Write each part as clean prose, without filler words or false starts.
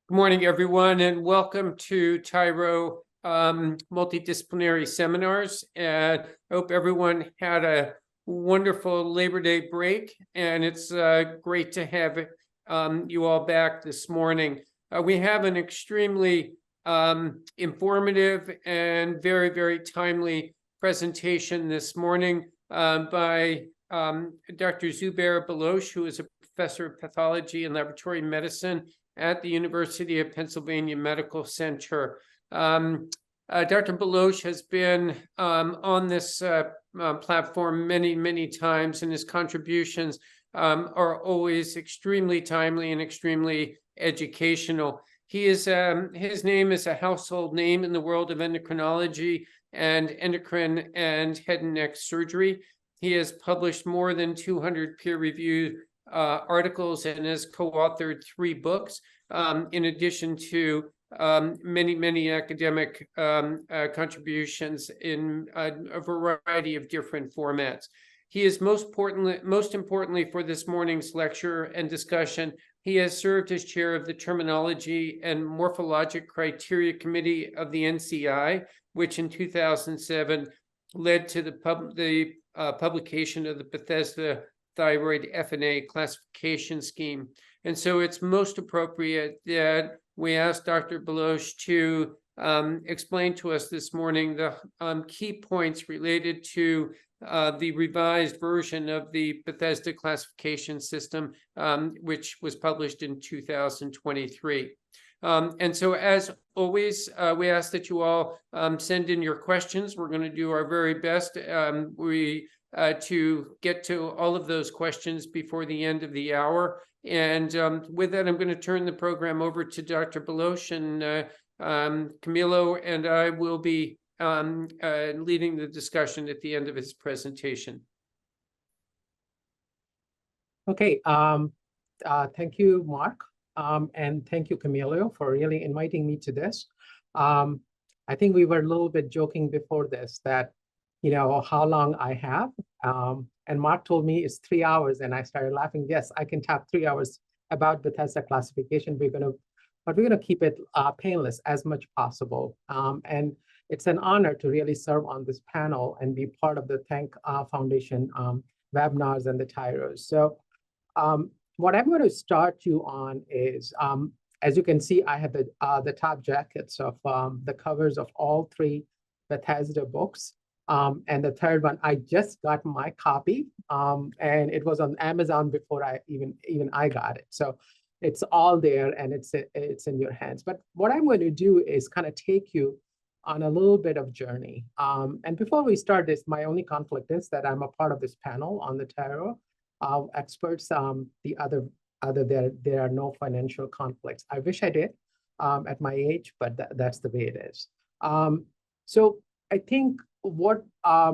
Good morning, everyone, and welcome to Tyro Multidisciplinary Seminars. I hope everyone had a wonderful Labor Day break, and it's great to have you all back this morning. We have an extremely informative and very, very timely presentation this morning by Dr. Zubair Baloch, who is a professor of pathology and laboratory medicine at the University of Pennsylvania Medical Center. Dr. Baloch has been on this platform many, many times, and his contributions are always extremely timely and extremely educational. His name is a household name in the world of endocrinology and endocrine and head and neck surgery. He has published more than 200 peer-reviewed articles and has co-authored 3 books, in addition to many, many academic contributions in a variety of different formats. He is most importantly for this morning's lecture and discussion, he has served as chair of the Terminology and Morphologic Criteria Committee of the NCI, which in 2007 led to the publication of the Bethesda Thyroid FNA classification scheme. And so it's most appropriate that we ask Dr. Baloch to explain to us this morning the key points related to the revised version of the Bethesda classification system, which was published in 2023. And so, as always, we ask that you all send in your questions. We're going to do our very best to get to all of those questions before the end of the hour. And with that, I'm going to turn the program over to Dr. Baloch, and Camilo and I will be leading the discussion at the end of his presentation. Okay, thank you, Mark, and thank you, Camilo, for really inviting me to this. I think we were a little bit joking before this that, you know, how long I have. And Mark told me it's 3 hours, and I started laughing. Yes, I can talk 3 hours about Bethesda classification. But we're gonna keep it painless as much possible. And it's an honor to really serve on this panel and be part of the Thank Foundation webinars and the Tyros. So what I'm going to start you on is, as you can see, I have the top jackets of the covers of all 3 Bethesda books. And the third one, I just got my copy, and it was on Amazon before I even I got it. So it's all there, and it's in your hands. But what I'm going to do is kind of take you on a little bit of journey. And before we start this, my only conflict is that I'm a part of this panel on the Tyro experts. There are no financial conflicts. I wish I did at my age, but that's the way it is. So I think what I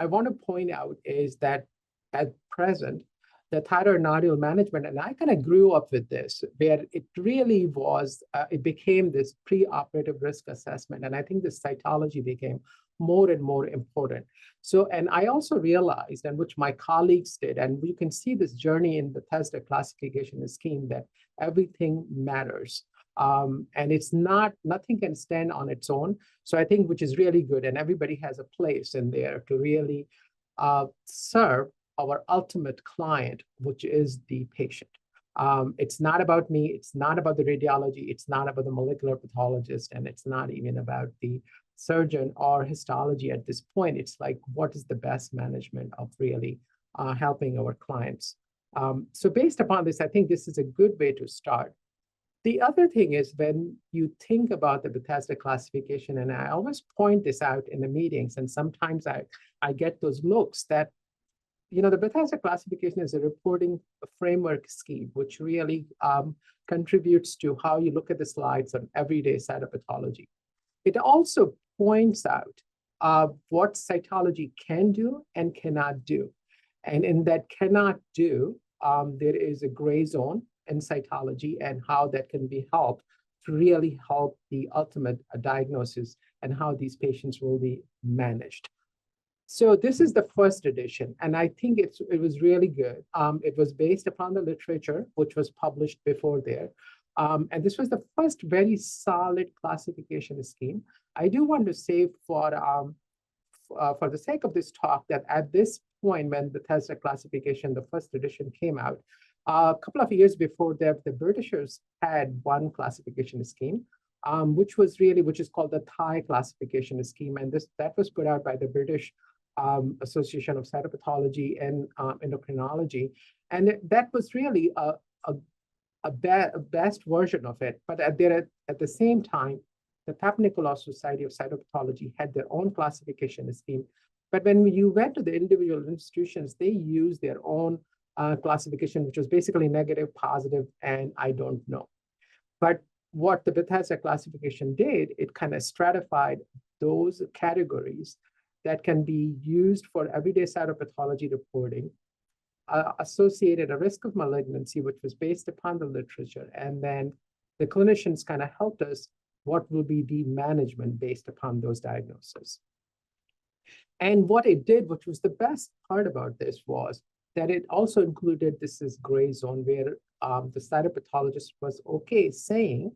want to point out is that at present, the thyroid nodule management, and I kind of grew up with this, where it really was, it became this pre-operative risk assessment. And I think this cytology became more and more important. So, and I also realized, and which my colleagues did, and you can see this journey in Bethesda classification scheme, that everything matters. And it's nothing can stand on its own. So I think, which is really good, and everybody has a place in there to really serve our ultimate client, which is the patient. It's not about me, it's not about the radiology, it's not about the molecular pathologist, and it's not even about the surgeon or histology at this point. It's like, what is the best management of really helping our clients? So based upon this, I think this is a good way to start. The other thing is, when you think about the Bethesda classification, and I always point this out in the meetings, and sometimes I get those looks that, you know, the Bethesda classification is a reporting framework scheme, which really contributes to how you look at the slides on everyday cytopathology. It also points out what cytology can do and cannot do. And in that cannot do, there is a gray zone in cytology, and how that can be helped to really help the ultimate diagnosis and how these patients will be managed. So this is the first edition, and I think it was really good. It was based upon the literature, which was published before there. And this was the first very solid classification scheme. I do want to say for the sake of this talk that at this point when Bethesda classification, the first edition came out, a couple of years before that, the Britishers had one classification scheme, which is called the Thai classification scheme. And that was put out by the British Association of Cytopathology and Endocrinology. And that was really a best version of it. But at the same time, the Papillary-Like Society of Cytopathology had their own classification scheme. But when you went to the individual institutions, they used their own classification, which was basically negative, positive, and I don't know. But what the Bethesda classification did, it kind of stratified those categories that can be used for everyday cytopathology reporting, associated a risk of malignancy, which was based upon the literature. And then the clinicians kind of helped us what will be the management based upon those diagnoses. And what it did, which was the best part about this, was that it also included this is gray zone where the cytopathologist was okay saying,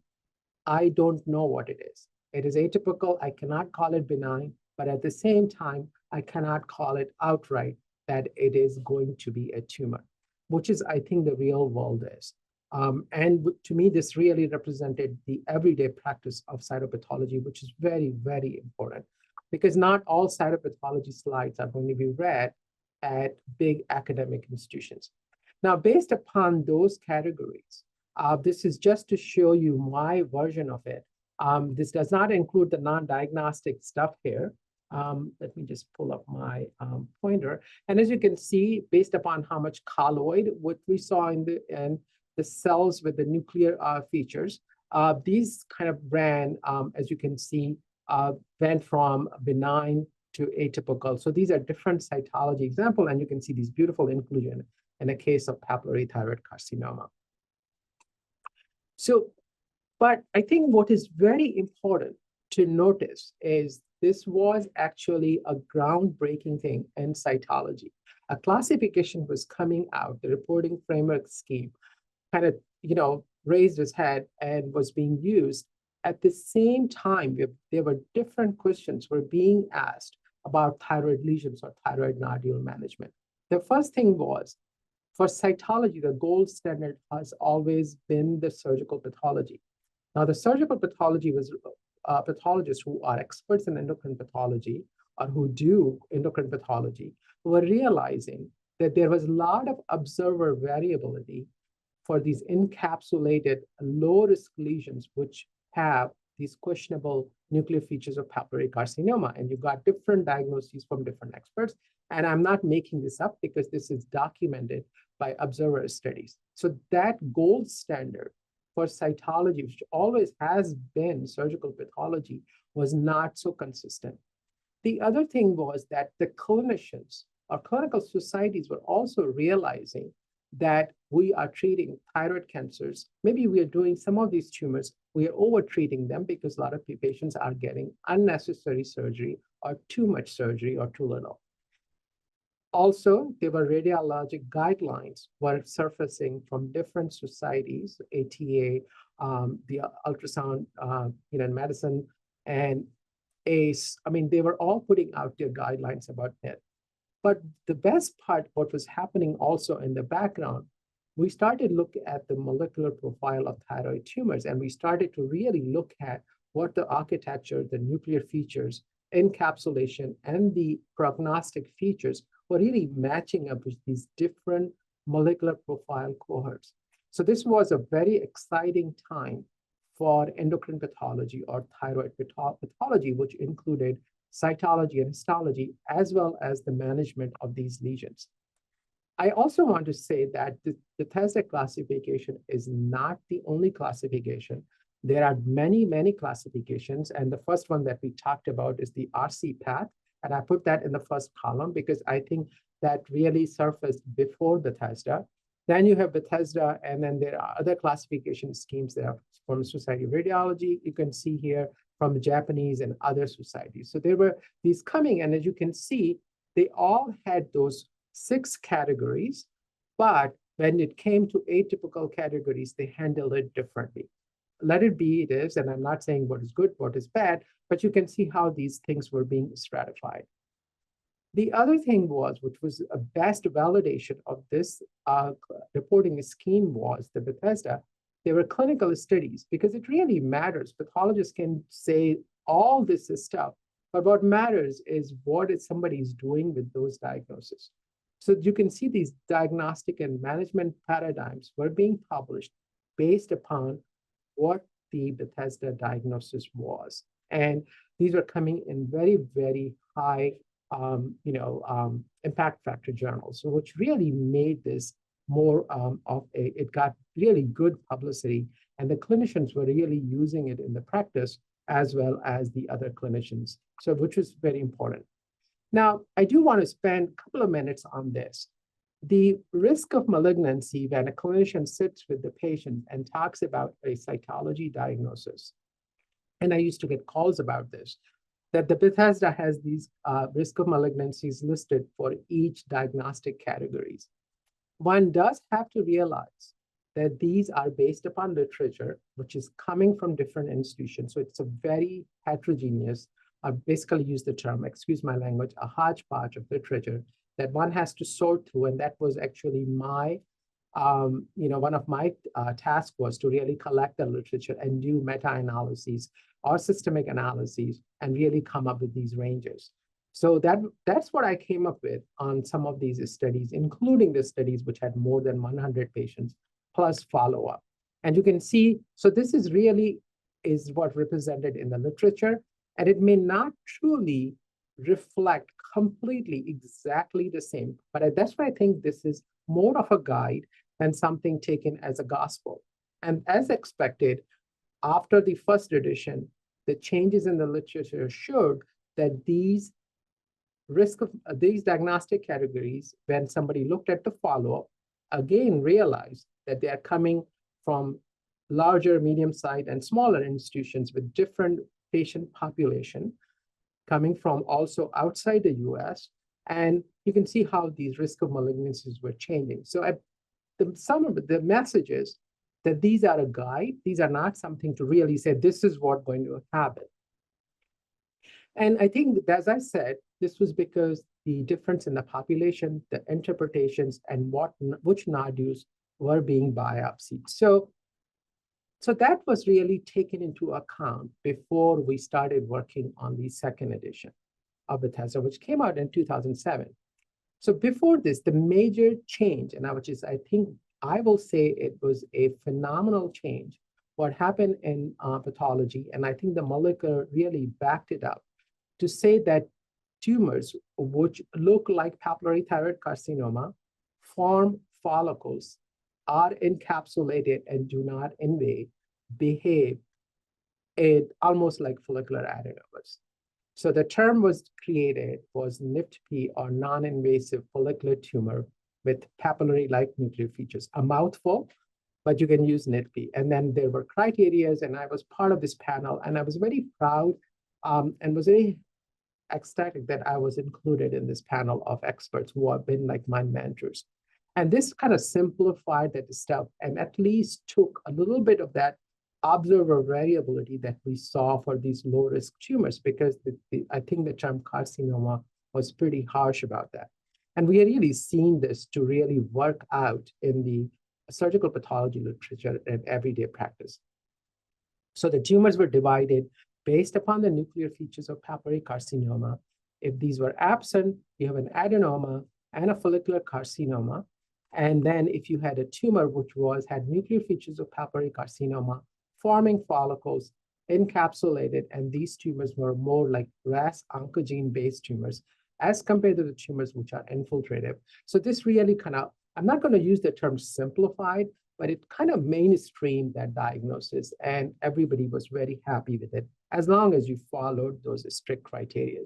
I don't know what it is. It is atypical, I cannot call it benign, but at the same time, I cannot call it outright that it is going to be a tumor, which is, I think, the real world is. And to me, this really represented the everyday practice of cytopathology, which is very, very important, because not all cytopathology slides are going to be read at big academic institutions. Now, based upon those categories, this is just to show you my version of it. This does not include the non-diagnostic stuff here. Let me just pull up my pointer. And as you can see, based upon how much colloid, what we saw in the cells with the nuclear features, these kind of ran, as you can see, went from benign to atypical. So these are different cytology examples, and you can see these beautiful inclusion in a case of papillary thyroid carcinoma. So, but I think what is very important to notice is this was actually a groundbreaking thing in cytology. A classification was coming out, the reporting framework scheme kind of, raised its head and was being used. At the same time, there were different questions were being asked about thyroid lesions or thyroid nodule management. The first thing was, for cytology, the gold standard has always been the surgical pathology. Now, the surgical pathology was pathologists who are experts in endocrine pathology or who do endocrine pathology were realizing that there was a lot of observer variability for these encapsulated low-risk lesions, which have these questionable nuclear features of papillary carcinoma. And you got different diagnoses from different experts. And I'm not making this up because this is documented by observer studies. So that gold standard for cytology, which always has been surgical pathology, was not so consistent. The other thing was that the clinicians or clinical societies were also realizing that we are treating thyroid cancers. Maybe we are doing some of these tumors, we are over-treating them because a lot of patients are getting unnecessary surgery or too much surgery or too little. Also, there were radiologic guidelines were surfacing from different societies, ATA, the ultrasound, medicine, and ACE. I mean, they were all putting out their guidelines about that. But the best part, what was happening also in the background, we started looking at the molecular profile of thyroid tumors, and we started to really look at what the architecture, the nuclear features, encapsulation, and the prognostic features were really matching up with these different molecular profile cohorts. So this was a very exciting time for endocrine pathology or thyroid pathology, which included cytology and histology, as well as the management of these lesions. I also want to say that the Bethesda classification is not the only classification. There are many, many classifications, and the first one that we talked about is the RC path, and I put that in the first column because I think that really surfaced before Bethesda. Then you have Bethesda, and then there are other classification schemes that are from the Society of Radiology. You can see here from the Japanese and other societies. So there were these coming, and as you can see, they all had those 6 categories, but When it came to atypical categories, they handle it differently. Let it be it is, and I'm not saying what is good, what is bad, but you can see how these things were being stratified. The other thing was, which was a best validation of this reporting scheme, was the Bethesda. They were clinical studies because it really matters. Pathologists can say all this stuff, but what matters is what is somebody's doing with those diagnoses. So you can see these diagnostic and management paradigms were being published based upon what the Bethesda diagnosis was. And these were coming in very, very high impact factor journals, so which really made this more it got really good publicity, and the clinicians were really using it in the practice as well as the other clinicians, so which was very important. Now, I do want to spend a couple of minutes on this. The risk of malignancy when a clinician sits with the patient and talks about a cytology diagnosis, and I used to get calls about this, that the Bethesda has these risk of malignancies listed for each diagnostic categories. One does have to realize that these are based upon literature, which is coming from different institutions. So it's a very heterogeneous, I basically use the term, excuse my language, a hodgepodge of literature that one has to sort through. And that was actually my, one of my tasks was to really collect the literature and do meta-analyses or systemic analyses and really come up with these ranges. So that's what I came up with on some of these studies, including the studies which had more than 100 patients plus follow-up. And you can see, so this is really is what represented in the literature, and it may not truly reflect completely exactly the same, but that's why I think this is more of a guide than something taken as a gospel. And as expected, after the first edition, the changes in the literature showed that these diagnostic categories, when somebody looked at the follow-up, again realized that they are coming from larger, medium-sized, and smaller institutions with different patient population, coming from also outside the US. And you can see how these risk of malignancies were changing. So some of the messages that these are a guide, these are not something to really say, this is what's going to happen. And I think, as I said, this was because the difference in the population, the interpretations, and which nodules were being biopsied. So that was really taken into account before we started working on the second edition of Bethesda, which came out in 2007. So before this, the major change, and which is, I think, I will say it was a phenomenal change, what happened in pathology, and I think the molecular really backed it up, to say that tumors which look like papillary thyroid carcinoma, form follicles, are encapsulated and do not invade, behave almost like follicular adenomas. So the term was created was NIFTP, or non-invasive follicular tumor with papillary-like nuclear features. A mouthful, but you can use NIFTP. And then there were criteria, and I was part of this panel, and I was very proud and was very ecstatic that I was included in this panel of experts who have been like my mentors. And this kind of simplified that stuff and at least took a little bit of that observer variability that we saw for these low-risk tumors, because I think the term carcinoma was pretty harsh about that. And we are really seeing this to really work out in the surgical pathology literature and everyday practice. So the tumors were divided based upon the nuclear features of papillary carcinoma. If these were absent, you have an adenoma and a follicular carcinoma. And then if you had a tumor which had nuclear features of papillary carcinoma, forming follicles, encapsulated, and these tumors were more like RAS oncogene-based tumors as compared to the tumors which are infiltrative. So this really kind of, I'm not going to use the term simplified, but it kind of mainstreamed that diagnosis, and everybody was very happy with it, as long as you followed those strict criteria.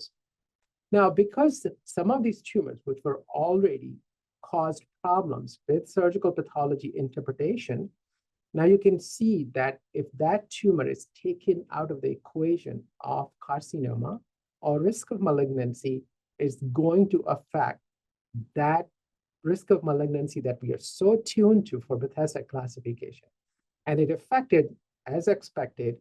Now, because some of these tumors, which were already caused problems with surgical pathology interpretation, now you can see that if that tumor is taken out of the equation of carcinoma, or risk of malignancy is going to affect that risk of malignancy that we are so tuned to for Bethesda classification. And it affected, as expected,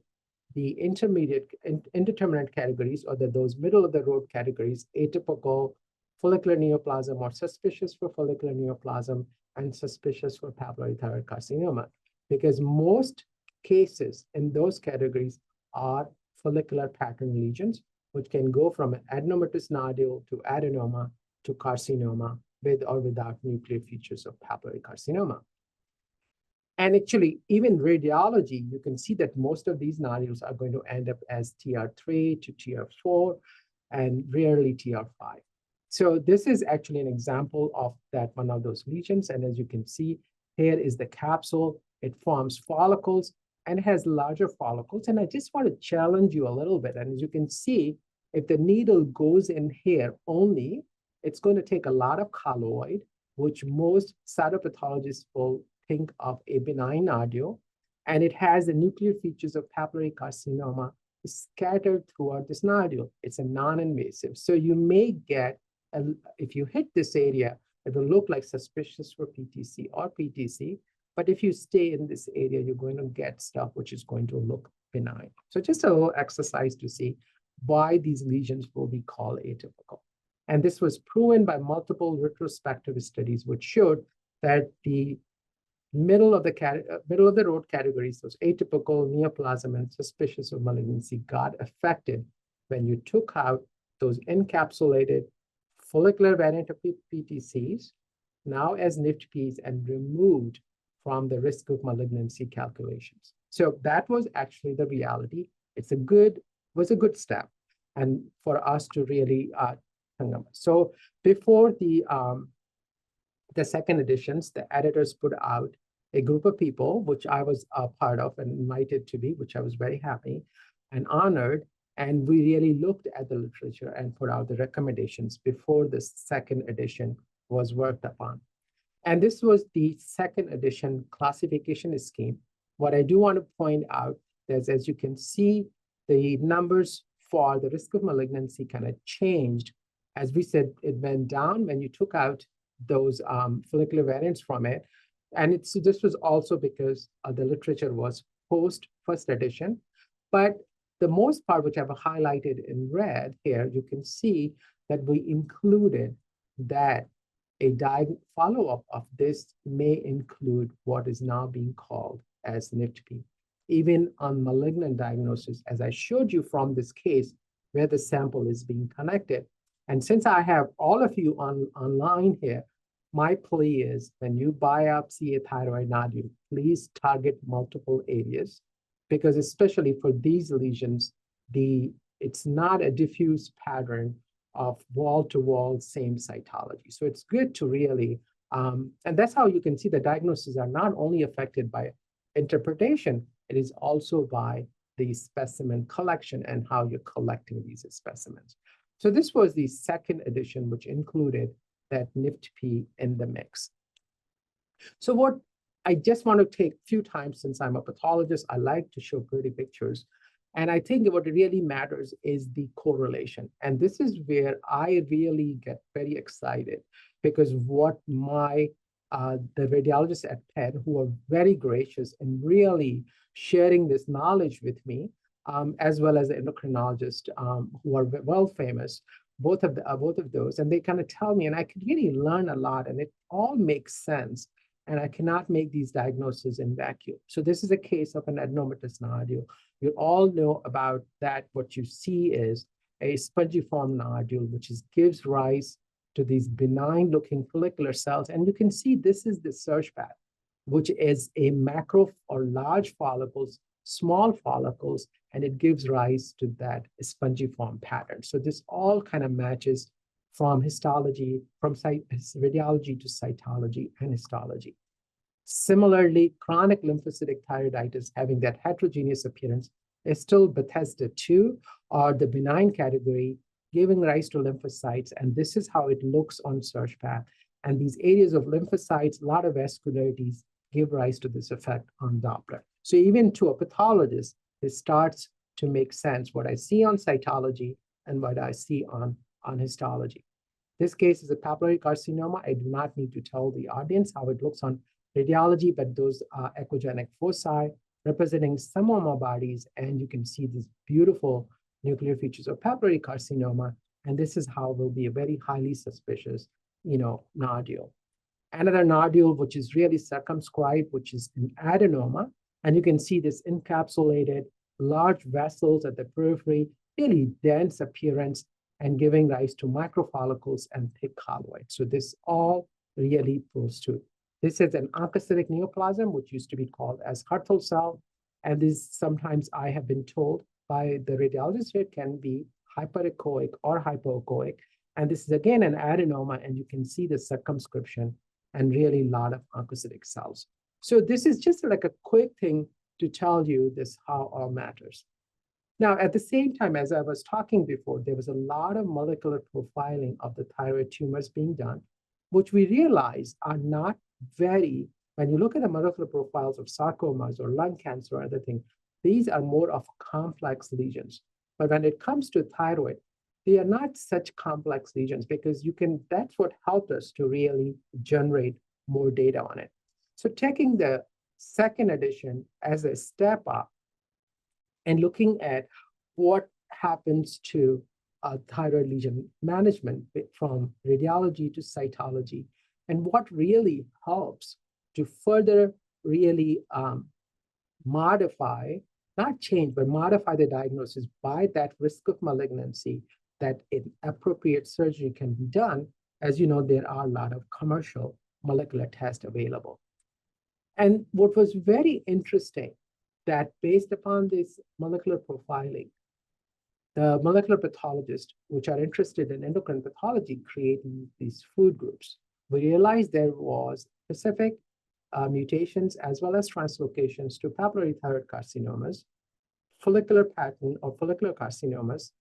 the intermediate, indeterminate categories, or those middle of the road categories, atypical, follicular neoplasm, or suspicious for follicular neoplasm, and suspicious for papillary thyroid carcinoma. Because most cases in those categories are follicular pattern lesions, which can go from an adenomatous nodule to adenoma to carcinoma with or without nuclear features of papillary carcinoma. And actually, even radiology, you can see that most of these nodules are going to end up as TR3 to TR4 and rarely TR5. So this is actually an example of that one of those lesions. And as you can see, here is the capsule. It forms follicles and has larger follicles. And I just want to challenge you a little bit. And as you can see, if the needle goes in here only, it's going to take a lot of colloid, which most cytopathologists will think of a benign nodule, and it has the nuclear features of papillary carcinoma scattered throughout this nodule. It's a non-invasive. So you may get, if you hit this area, it will look like suspicious for PTC or PTC, but if you stay in this area, you're going to get stuff which is going to look benign. So just a little exercise to see why these lesions will be called atypical. And this was proven by multiple retrospective studies, which showed that the middle of the road categories, those atypical, neoplasm, and suspicious of malignancy, got affected when you took out those encapsulated follicular variant of PTCs, now as NIFTPs, and removed from the risk of malignancy calculations. So that was actually the reality. Was a good step, and for us to really so before the second editions, the editors put out a group of people, which I was a part of and invited to be, which I was very happy and honored. And we really looked at the literature and put out the recommendations before the second edition was worked upon. And this was the second edition classification scheme. What I do want to point out is, as you can see, the numbers for the risk of malignancy kind of changed. As we said, it went down when you took out those follicular variants from it. And this was also because the literature was post first edition. But the most part, which I've highlighted in red here, you can see that we included that a follow-up of this may include what is now being called as NIFTP. Even on malignant diagnosis, as I showed you from this case, where the sample is being connected. And since I have all of you online here, my plea is when you biopsy a thyroid nodule, please target multiple areas, because especially for these lesions, it's not a diffuse pattern of wall-to-wall same cytology. So it's good to really, and that's how you can see the diagnoses are not only affected by interpretation, it is also by the specimen collection and how you're collecting these specimens. So this was the second edition, which included that NIFTP in the mix. So what I just want to take a few times, since I'm a pathologist, I like to show pretty pictures. And I think what really matters is the correlation. And this is where I really get very excited, because what the radiologists at Penn, who are very gracious and really sharing this knowledge with me, as well as the endocrinologists who are well famous, both of those, and they kind of tell me, and I could really learn a lot, and it all makes sense. And I cannot make these diagnoses in vacuum. So this is a case of an adenomatous nodule. You all know about that. What you see is a spongiform nodule, which gives rise to these benign-looking follicular cells. And you can see this is the search path, which is a macro or large follicles, small follicles, and it gives rise to that spongiform pattern. So this all kind of matches from histology, from radiology to cytology and histology. Similarly, chronic lymphocytic thyroiditis having that heterogeneous appearance is still Bethesda 2, or the benign category, giving rise to lymphocytes. And this is how it looks on search path. And these areas of lymphocytes, a lot of vascularities, give rise to this effect on Doppler. So even to a pathologist, it starts to make sense what I see on cytology and what I see on histology. This case is a papillary carcinoma. I do not need to tell the audience how it looks on radiology, but those are echogenic foci representing psammoma bodies, and you can see these beautiful nuclear features of papillary carcinoma, and this is how will be a very highly suspicious, nodule. Another nodule, which is really circumscribed, which is an adenoma, and you can see this encapsulated large vessels at the periphery, really dense appearance, and giving rise to microfollicles and thick colloid. So this all really proves to. This is an oncocytic neoplasm, which used to be called as Hartle cell. And this sometimes I have been told by the radiologist, it can be hyperechoic or hypoechoic. And this is again an adenoma, and you can see the circumscription and really a lot of oncocytic cells. So this is just like a quick thing to tell you this how all matters. Now, at the same time, as I was talking before, there was a lot of molecular profiling of the thyroid tumors being done, which we realize are not very, when you look at the molecular profiles of sarcomas or lung cancer or other things, these are more of complex lesions. But when it comes to thyroid, they are not such complex lesions because that's what helped us to really generate more data on it. So taking the second edition as a step up, and looking at what happens to thyroid lesion management from radiology to cytology, and what really helps to further really modify, not change, but modify the diagnosis by that risk of malignancy, that appropriate surgery can be done. As you know, there are a lot of commercial molecular tests available. And what was very interesting, that based upon this molecular profiling, the molecular pathologists, which are interested in endocrine pathology, create these food groups. We realized there was specific mutations as well as translocations to papillary thyroid carcinomas, follicular pattern or follicular carcinomas,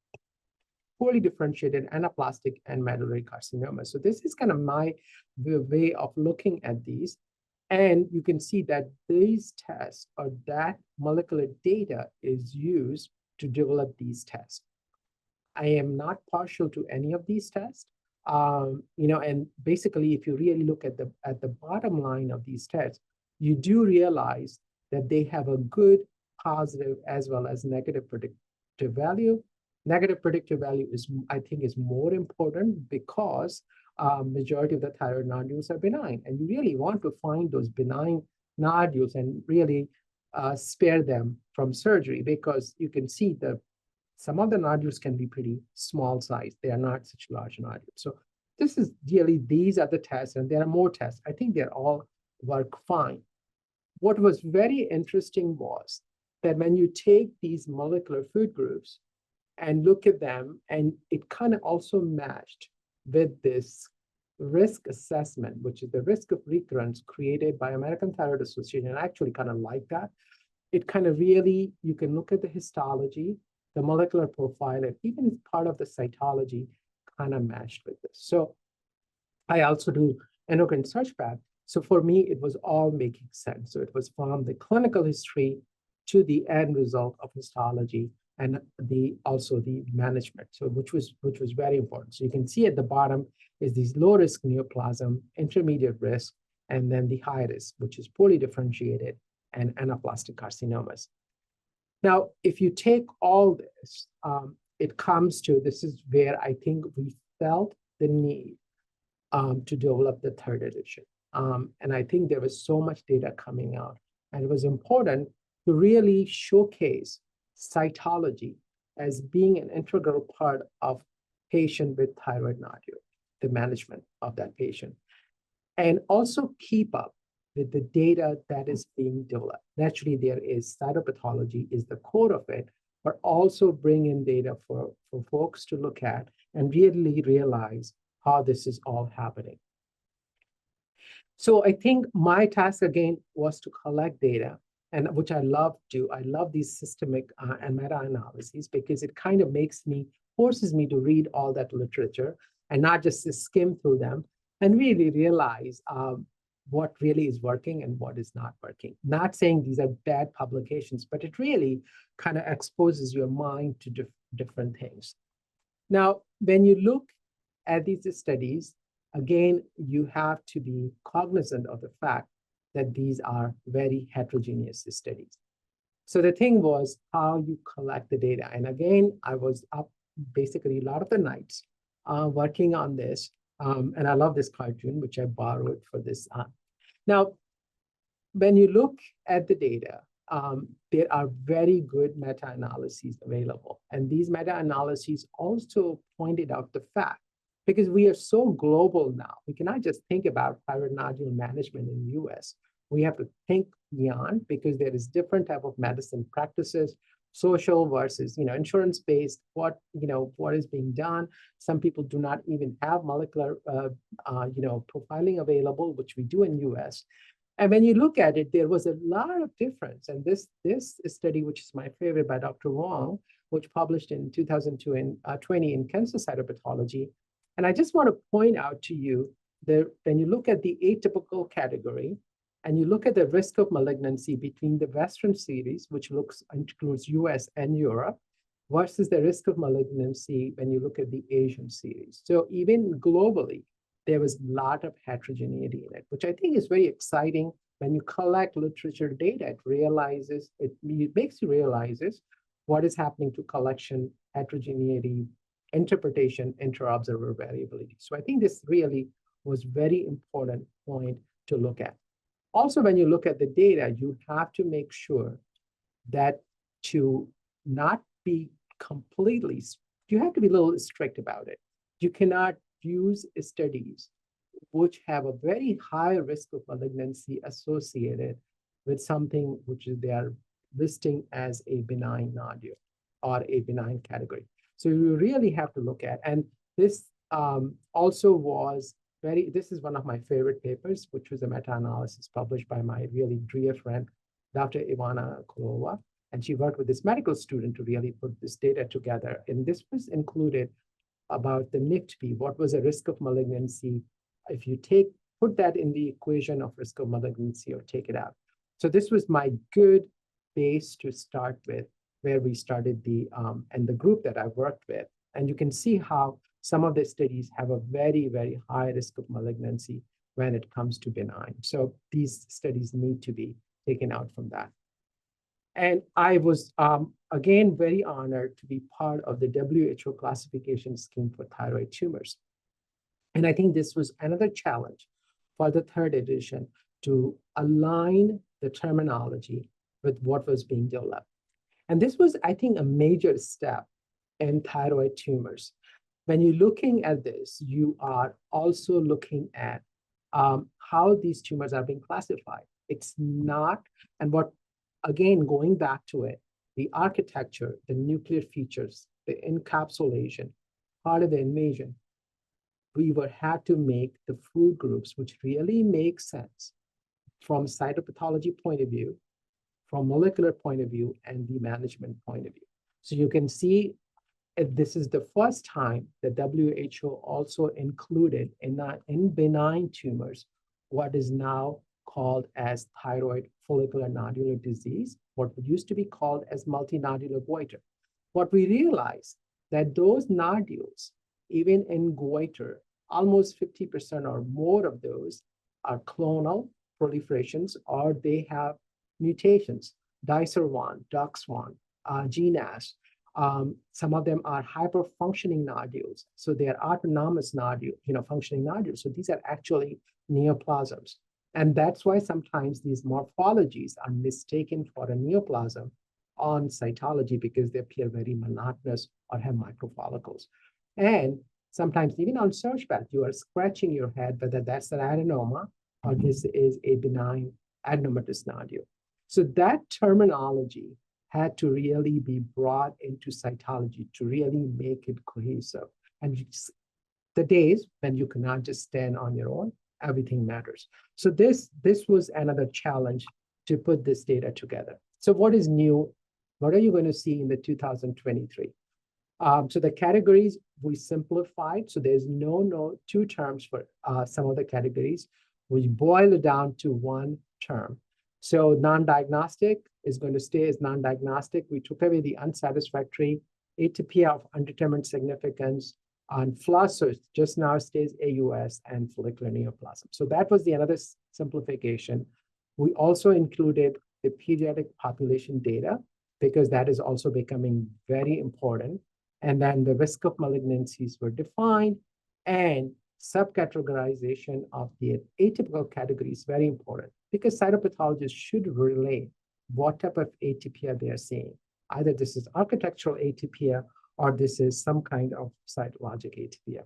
poorly differentiated anaplastic and medullary carcinomas. So this is kind of my way of looking at these. And you can see that these tests or that molecular data is used to develop these tests. I am not partial to any of these tests. And basically, if you really look at the bottom line of these tests, you do realize that they have a good positive as well as negative predictive value. Negative predictive value I think, is more important because majority of the thyroid nodules are benign, and you really want to find those benign nodules and really spare them from surgery, because you can see some of the nodules can be pretty small size. They are not such large nodules. So this is really, these are the tests, and there are more tests. I think they're all work fine. What was very interesting was that when you take these molecular food groups and look at them, and it kind of also matched with this risk assessment, which is the risk of recurrence created by American Thyroid Association. I actually kind of like that. It kind of really, you can look at the histology, the molecular profile, and even part of the cytology kind of matched with this. So I also do endocrine search path. So for me, it was all making sense. So it was from the clinical history to the end result of histology, and also the management, so which was very important. So you can see at the bottom is these low risk neoplasm, intermediate risk, and then the high risk, which is poorly differentiated and anaplastic carcinomas. Now, if you take all this, it comes to, this is where I think we felt the need to develop the third edition. And I think there was so much data coming out, and it was important to really showcase cytology as being an integral part of patient with thyroid nodule, the management of that patient, and also keep up with the data that is being developed. Naturally, there is cytopathology is the core of it, but also bring in data for folks to look at and really realize how this is all happening. So I think my task again was to collect data, and which I love to. I love these systemic and meta-analyses, because it kind of forces me to read all that literature and not just to skim through them and really realize what really is working and what is not working. Not saying these are bad publications, but it really kind of exposes your mind to different things. Now, when you look at these studies, again, you have to be cognizant of the fact that these are very heterogeneous studies. So the thing was how you collect the data. And again, I was up basically a lot of the nights working on this. And I love this cartoon, which I borrowed for this. Now, when you look at the data, there are very good meta-analyses available. And these meta-analyses also pointed out the fact, because we are so global now, we cannot just think about thyroid nodule management in the US. We have to think beyond, because there is different type of medicine practices, social versus, insurance-based, what is being done. Some people do not even have molecular, profiling available, which we do in US. And when you look at it, there was a lot of difference. And this study, which is my favorite by Dr. Wong, which published in 2020 in Cancer Cytopathology. And I just want to point out to you that when you look at the atypical category, and you look at the risk of malignancy between the Western series, which includes US and Europe, versus the risk of malignancy when you look at the Asian series. So even globally, there was a lot of heterogeneity in it, which I think is very exciting. When you collect literature data, it makes you realize what is happening to collection, heterogeneity, interpretation, inter-observer variability. So I think this really was very important point to look at. Also, when you look at the data, you have to make sure that to not be completely, you have to be a little strict about it. You cannot use studies which have a very high risk of malignancy associated with something which they are listing as a benign nodule or a benign category. So you really have to look at, and this also was this is one of my favorite papers, which was a meta-analysis published by my really dear friend, Dr. Ivana Kolova. And she worked with this medical student to really put this data together. And this was included about the NIFTP, what was the risk of malignancy if you put that in the equation of risk of malignancy or take it out. So this was my good base to start with, where we started and the group that I worked with. And you can see how some of the studies have a very, very high risk of malignancy when it comes to benign. So these studies need to be taken out from that. And I was, again, very honored to be part of the WHO classification scheme for thyroid tumors. And I think this was another challenge for the third edition to align the terminology with what was being developed. And this was, I think, a major step in thyroid tumors. When you're looking at this, you are also looking at how these tumors are being classified. It's not, and what, again, going back to it, the architecture, the nuclear features, the encapsulation, part of the invasion, we had to make the food groups which really make sense from cytopathology point of view, from molecular point of view, and the management point of view. So you can see this is the first time the WHO also included in benign tumors what is now called as thyroid follicular nodular disease, what used to be called as multinodular goiter. What we realized that those nodules, even in goiter, almost 50% or more of those are clonal proliferations, or they have mutations, DICER1, DUX1, GNAS. Some of them are hyper-functioning nodules. So they are autonomous nodule, functioning nodules. So these are actually neoplasms. And that's why sometimes these morphologies are mistaken for a neoplasm on cytology, because they appear very monotonous or have microfollicles. And sometimes even on searchpad, you are scratching your head whether that's an adenoma or this is a benign adenomatous nodule. So that terminology had to really be brought into cytology to really make it cohesive. And the days when you cannot just stand on your own, everything matters. So this was another challenge to put this data together. So what is new? What are you going to see in the 2023? So the categories we simplified. So there's no two terms for some of the categories. We boil it down to one term. So non-diagnostic is going to stay as non-diagnostic. We took away the unsatisfactory, atypical of undetermined significance, on FLAS, so it just now stays AUS and follicular neoplasm. So that was the another simplification. We also included the pediatric population data because that is also becoming very important. And then the risk of malignancies were defined, and subcategorization of the atypical category is very important because cytopathologists should relate what type of atypia they are seeing. Either this is architectural atypia or this is some kind of cytologic atypia.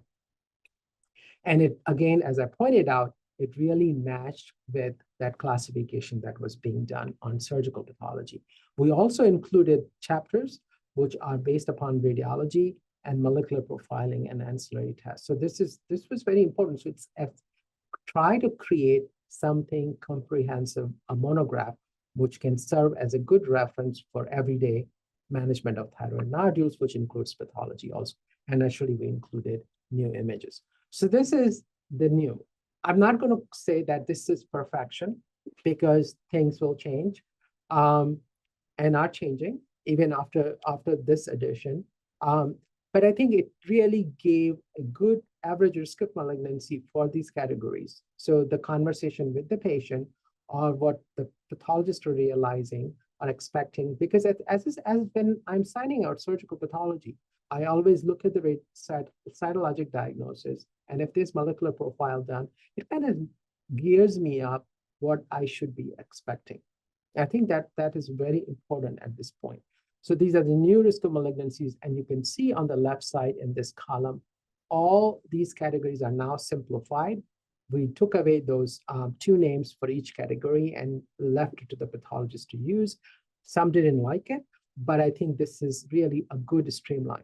And it, again, as I pointed out, it really matched with that classification that was being done on surgical pathology. We also included chapters which are based upon radiology and molecular profiling and ancillary tests. So this was very important. So it's try to create something comprehensive, a monograph, which can serve as a good reference for everyday management of thyroid nodules, which includes pathology also. And actually, we included new images. So this is the new. I'm not going to say that this is perfection because things will change and are changing even after this edition. But I think it really gave a good average risk of malignancy for these categories. So the conversation with the patient or what the pathologists are realizing or expecting, because as when I'm signing out surgical pathology, I always look at the cytologic diagnosis. And if there's molecular profile done, it kind of gears me up what I should be expecting. I think that is very important at this point. So these are the new risk of malignancies, and you can see on the left side in this column, all these categories are now simplified. We took away those two names for each category and left it to the pathologist to use. Some didn't like it, but I think this is really a good streamline.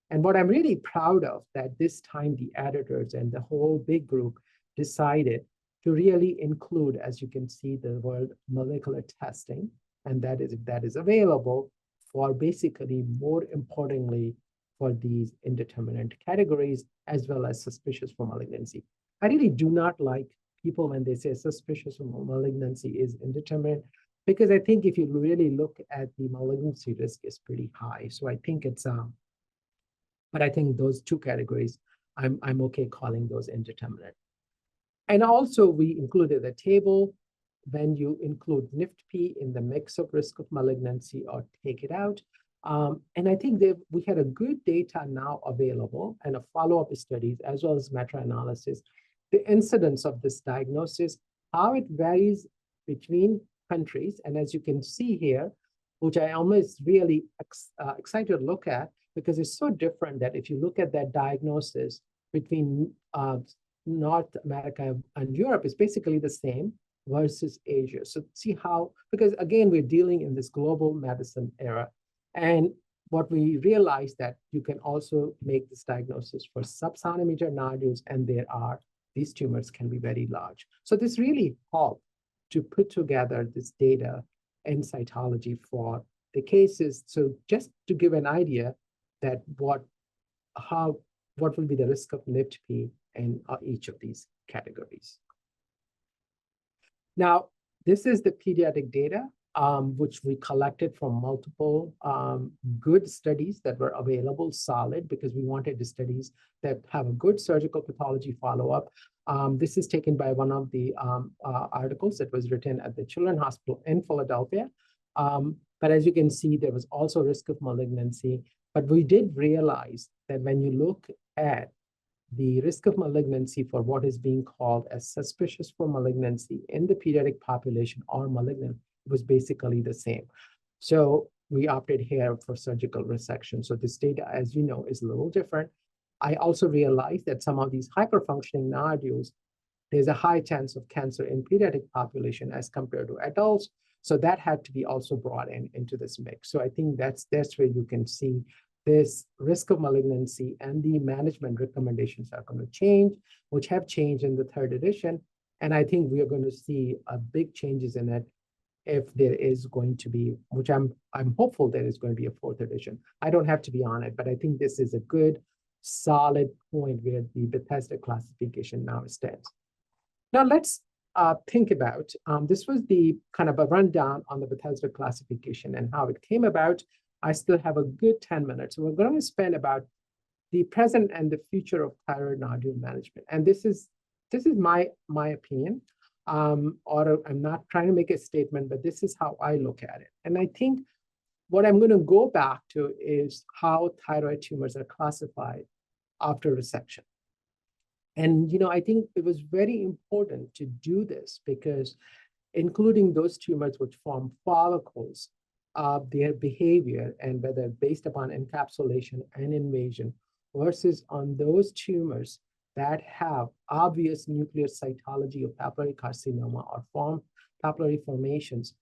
And what I'm really proud of that this time the editors and the whole big group decided to really include, as you can see, the word molecular testing, and that is available for basically, more importantly, for these indeterminate categories, as well as suspicious for malignancy. I really do not like people when they say suspicious for malignancy is indeterminate, because I think if you really look at the malignancy risk is pretty high. So I think it's, but I think those two categories, I'm okay calling those indeterminate. And also we included a table when you include NIFTP in the mix of risk of malignancy or take it out. And I think we had a good data now available and a follow-up studies as well as meta-analysis. The incidence of this diagnosis, how it varies between countries. And as you can see here, which I almost really excited to look at because it's so different that if you look at that diagnosis between North America and Europe, it's basically the same versus Asia. So see how, because again, we're dealing in this global medicine era. And what we realized that you can also make this diagnosis for sub-centimeter nodules, and these tumors can be very large. So this really helped to put together this data in cytology for the cases. So just to give an idea that what will be the risk of NIFTP in each of these categories. Now, this is the pediatric data, which we collected from multiple good studies that were available, solid, because we wanted the studies that have a good surgical pathology follow-up. This is taken by one of the articles that was written at the Children's Hospital in Philadelphia. But as you can see, there was also risk of malignancy. But we did realize that when you look at the risk of malignancy for what is being called as suspicious for malignancy in the pediatric population or malignant was basically the same. So we opted here for surgical resection. So this data, as you know, is a little different. I also realized that some of these hyperfunctioning nodules, there's a high chance of cancer in pediatric population as compared to adults. So that had to be also brought into this mix. So I think that's where you can see this risk of malignancy and the management recommendations are going to change, which have changed in the third edition. And I think we are going to see big changes in it if there is going to be, which I'm hopeful there is going to be a fourth edition. I don't have to be on it, but I think this is a good, solid point where the Bethesda classification now stands. Now let's think about, this was the kind of a rundown on the Bethesda classification and how it came about. I still have a good 10 minutes. So we're going to spend about the present and the future of thyroid nodule management. And this is my opinion, or I'm not trying to make a statement, but this is how I look at it. And I think what I'm going to go back to is how thyroid tumors are classified after resection. And I think it was very important to do this because including those tumors which form follicles, their behavior and whether based upon encapsulation and invasion versus on those tumors that have obvious nuclear cytology of papillary carcinoma or form papillary formations,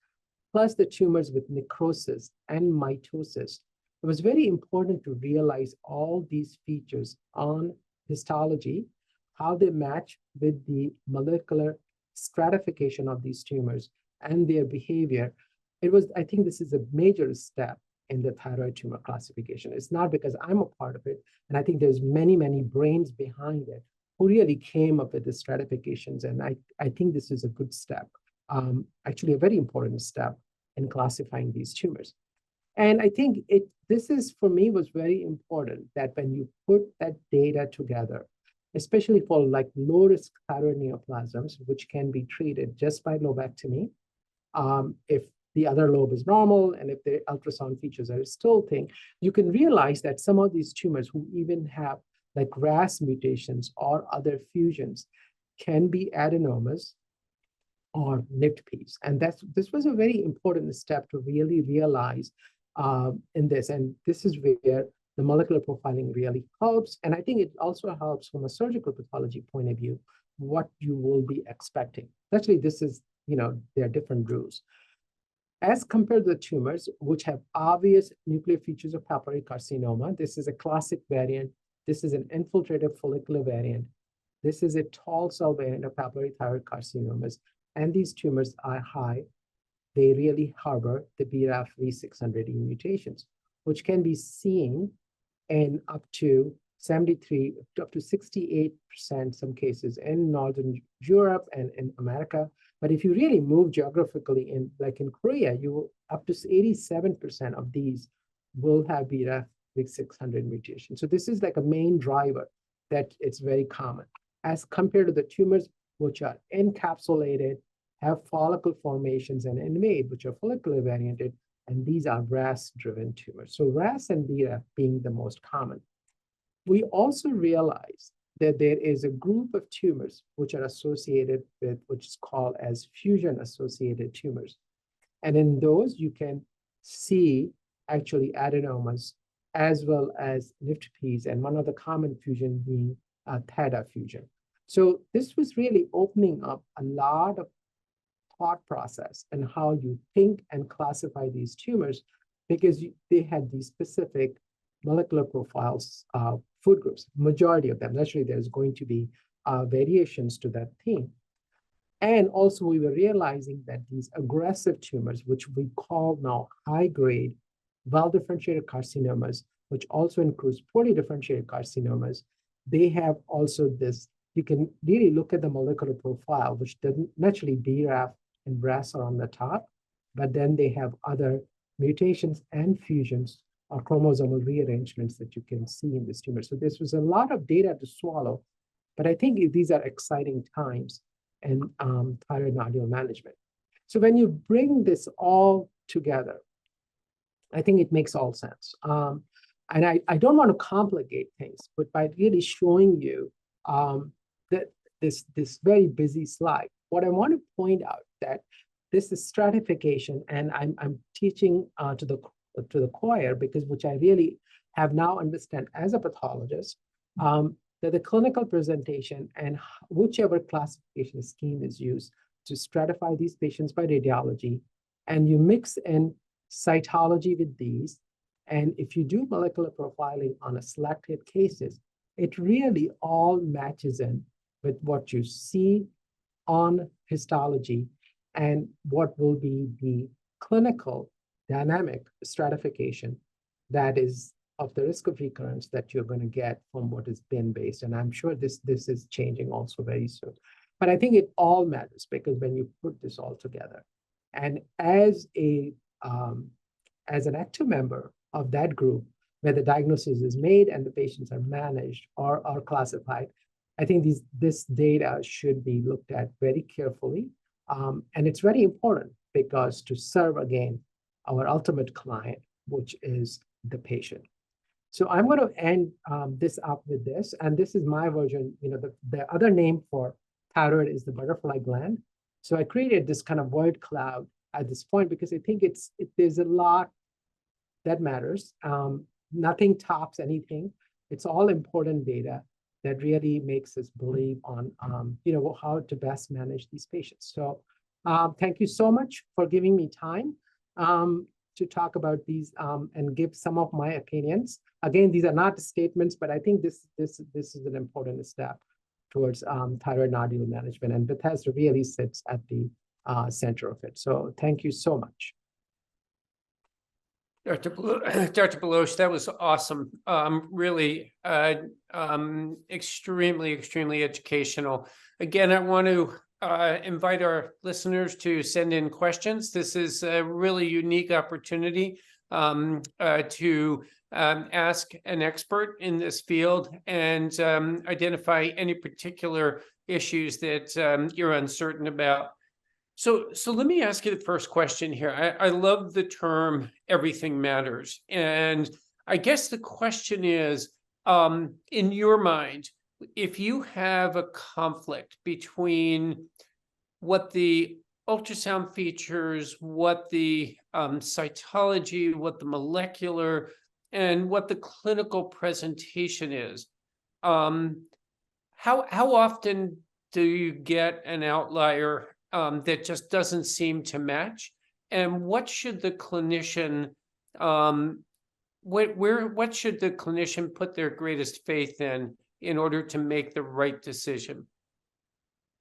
plus the tumors with necrosis and mitosis. It was very important to realize all these features on histology, how they match with the molecular stratification of these tumors and their behavior. I think this is a major step in the thyroid tumor classification. It's not because I'm a part of it, and I think there's many, many brains behind it who really came up with the stratifications, and I think this is a good step, actually a very important step in classifying these tumors. And I think this is, for me, was very important that when you put that data together, especially for like low-risk thyroid neoplasms, which can be treated just by lobectomy, if the other lobe is normal and if the ultrasound features are still thing, you can realize that some of these tumors who even have like RAS mutations or other fusions can be adenomas or NIFTPs. And this was a very important step to really realize in this. And this is where the molecular profiling really helps. And I think it also helps from a surgical pathology point of view, what you will be expecting. Actually, this is, there are different rules. As compared to the tumors, which have obvious nuclear features of papillary carcinoma, this is a classic variant. This is an infiltrative follicular variant. This is a tall cell variant of papillary thyroid carcinomas. And these tumors are high. They really harbor the BRAF V600E mutations, which can be seen in up to 73, up to 68%, some cases in Northern Europe and in America. But if you really move geographically in, like in Korea, you will up to 87% of these will have BRAF V600 mutation. So this is like a main driver that it's very common as compared to the tumors which are encapsulated, have follicle formations and invade, which are follicular varianted, and these are RAS-driven tumors. So RAS and BRAF being the most common. We also realize that there is a group of tumors which are associated with, which is called as fusion-associated tumors. And in those, you can see actually adenomas as well as NIFTPs, and one of the common fusion being theta fusion. So this was really opening up a lot of thought process and how you think and classify these tumors, because they had these specific molecular profiles, food groups, majority of them. Naturally, there's going to be variations to that theme. And also we were realizing that these aggressive tumors, which we call now high-grade, well-differentiated carcinomas, which also includes poorly differentiated carcinomas, they have also this, you can really look at the molecular profile, which doesn't, naturally BRAF and RAS are on the top, but then they have other mutations and fusions or chromosomal rearrangements that you can see in this tumor. So this was a lot of data to swallow, but I think these are exciting times in thyroid nodule management. So when you bring this all together, I think it makes all sense. And I don't want to complicate things, but by really showing you that this very busy slide, what I want to point out that this is stratification, and I'm teaching to the choir, because which I really have now understand as a pathologist, that the clinical presentation and whichever classification scheme is used to stratify these patients by radiology, and you mix in cytology with these, and if you do molecular profiling on a selected cases, it really all matches in with what you see on histology and what will be the clinical dynamic stratification that is of the risk of recurrence that you're going to get from what is bin-based. And I'm sure this is changing also very soon. But I think it all matters, because when you put this all together, and as an active member of that group, where the diagnosis is made and the patients are managed or are classified. I think this data should be looked at very carefully. And it's very important because to serve, again, our ultimate client, which is the patient. So I'm going to end this up with this. And this is my version. The other name for thyroid is the butterfly gland. So I created this kind of word cloud at this point because I think there's a lot that matters. Nothing tops anything. It's all important data that really makes us believe on how to best manage these patients. So thank you so much for giving me time to talk about these and give some of my opinions. Again, these are not statements, but I think this is an important step towards thyroid nodule management, and Bethesda really sits at the center of it. So thank you so much. Dr. Baloch, that was awesome. Really extremely educational. Again, I want to invite our listeners to send in questions. This is a really unique opportunity to ask an expert in this field and identify any particular issues that you're uncertain about. So let me ask you the first question here. I love the term everything matters. And I guess the question is, in your mind, if you have a conflict between what the ultrasound features, what the cytology, what the molecular, and what the clinical presentation is, how often do you get an outlier that just doesn't seem to match? And what should the clinician, what should the clinician put their greatest faith in order to make the right decision?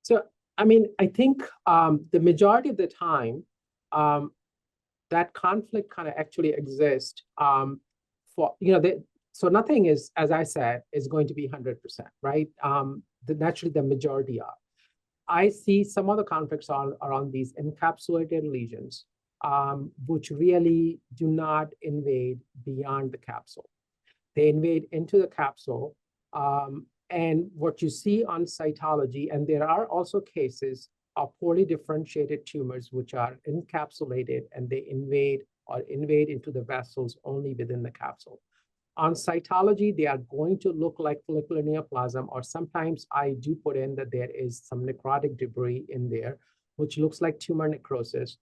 So, I mean, I think the majority of the time, that conflict kind of actually exists so nothing is, as I said, is going to be 100%, right? Naturally, the majority are. I see some of the conflicts around these encapsulated lesions, which really do not invade beyond the capsule. They invade into the capsule. And what you see on cytology, and there are also cases of poorly differentiated tumors which are encapsulated and they invade into the vessels only within the capsule. On cytology, they are going to look like follicular neoplasm, or sometimes I do put in that there is some necrotic debris in there, which looks like tumor necrosis.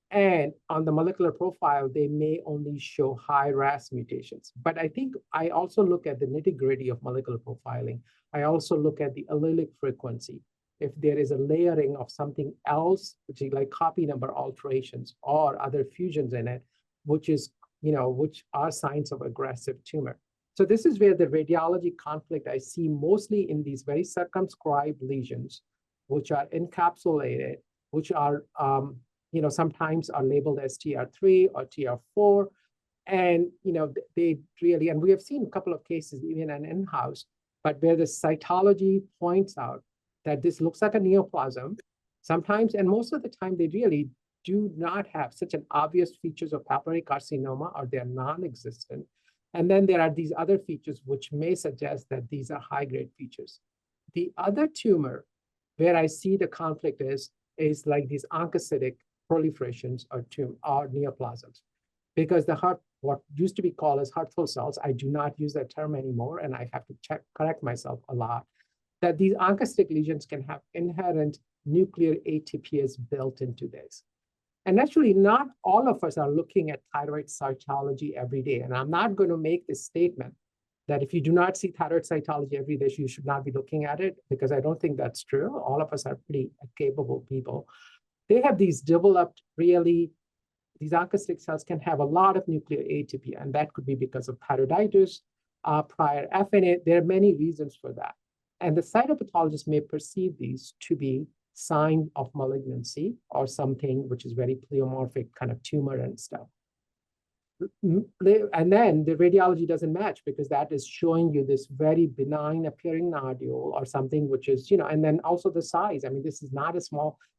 And on the molecular profile, they may only show high RAS mutations. But I think I also look at the nitty-gritty of molecular profiling. I also look at the allelic frequency. If there is a layering of something else, which is like copy number alterations or other fusions in it, which are signs of aggressive tumor. So this is where the radiology conflict I see mostly in these very circumscribed lesions, which are encapsulated, which are sometimes are labeled as TR3 or TR4. And, they really, and we have seen a couple of cases, even an in-house, but where the cytology points out that this looks like a neoplasm sometimes, and most of the time they really do not have such an obvious features of papillary carcinoma, or they're non-existent. And then there are these other features which may suggest that these are high-grade features. The other tumor where I see the conflict is like these oncocytic proliferations or neoplasms, because what used to be called as heartful cells, I do not use that term anymore, and I have to correct myself a lot, that these oncocytic lesions can have inherent nuclear atypias built into this. And actually, not all of us are looking at thyroid cytology every day. And I'm not going to make this statement that if you do not see thyroid cytology every day, you should not be looking at it, because I don't think that's true. All of us are pretty capable people. They have these developed, these oncocytic cells can have a lot of nuclear atypia, and that could be because of thyroiditis, prior FNA. There are many reasons for that. And the cytopathologist may perceive these to be sign of malignancy or something which is very pleomorphic kind of tumor and stuff. And then the radiology doesn't match, because that is showing you this very benign appearing nodule or something which is, and then also the size. I mean, this is not it's